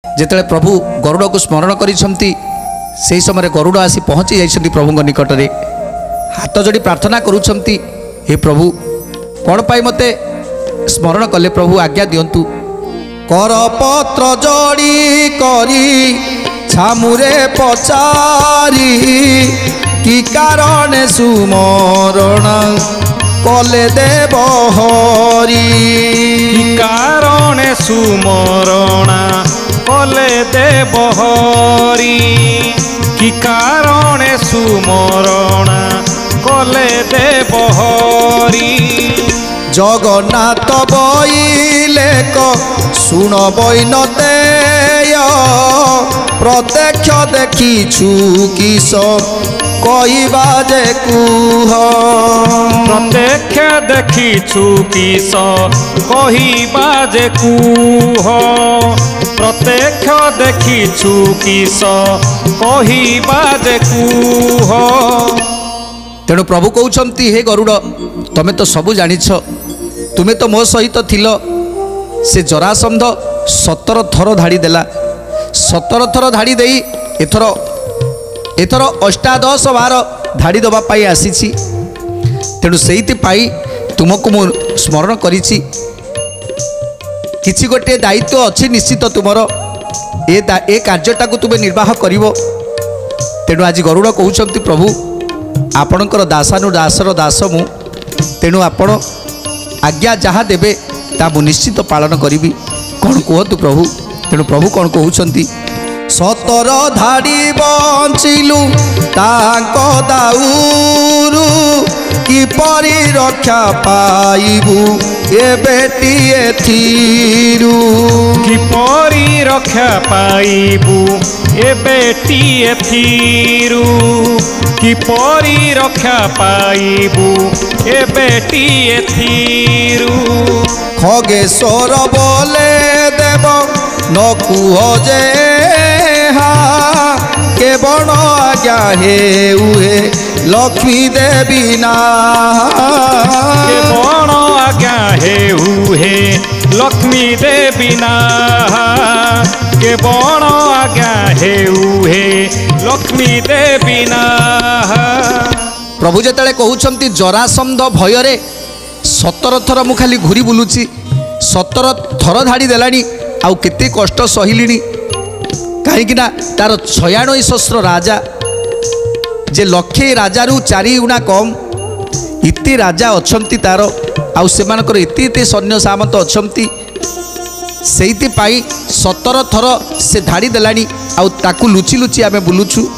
जेतेले प्रभु गरुड़ को स्मरण करिसंती से समय गरुड़ आसी पहुँची जाइछंती प्रभु निकट में हाथ जोड़ी प्रार्थना करुछंती हे प्रभु कौन पाई मते स्मरण कले प्रभु आज्ञा दियंतु। करपत्र जोड़ी करी छामुरे पचारी कि कारण सुमरण कले देव हरि कि कारण सुमरण कले देव हरि कि कारण सुमरण कले देव हरि जगन्नाथ बइले शुण बैनते प्रत्यक्ष देखिछु किस कहवा जे कुह प्रत्यक्ष देखिछु किस कहवा जे कुह प्रत्यक्ष देखिछु किस कहवा जे कुह। तेणु प्रभु कहउछंती हे गरुड़ तमे तो सबु जानिछ तुमे तो मो सहित थिल से जरासंध 17 थर धाड़ी देला 17 थर धाड़ी देई एथर एथर अष्टादश बार धाड़ी दबा पाई आसीछि तेणु सेइति पाई तुमको मु स्मरण करिछि किछि गोटे दायित्व अछि निश्चित तुमर ए कार्यटा को तुमे निर्वाह करिवो। तेणु आज गरुड़ कहउछंती प्रभु आपणकर दासानु दासर दास मु तेणु आपण आज्ञा जहाँ देवे ता मु निश्चित पालन करी कौन कहतु प्रभु। तेणु प्रभु कौन कहउछंती 17 धाड़ी बंचिलु तांको दाउरु कि परि रक्षा पाइबु ए बेटिए थीरु कि परि रक्षा पाइबु ए बेटिए थीरु कि परि रक्षा पाइबु ए बेटिए थीरु। खगेश्वर बोले देव न कुह जे के बण आज्ञा हे उहे लक्ष्मी देवी ना के बण आज्ञा हे उहे लक्ष्मी देवी ना के बण आज्ञा हे उहे लक्ष्मी देवी ना। प्रभु जेतले कहउछंती जरासंध भयरे 17 थर मु खाली घूरी बुलुची 17 थर धाड़ी देलानी आउ केते कष्ट सहिलिनी कहीं तार 96 सहस्र राजा जे लक्षे राजारू 4 गुणा कम इति राजा अछंती तार आउ सेमानकर इति सैन्य सामंत अछंती सेइति पाई 17 थर से धाड़ी देलानी आउ ताकू लुचि लुचि आमे बुलुछु।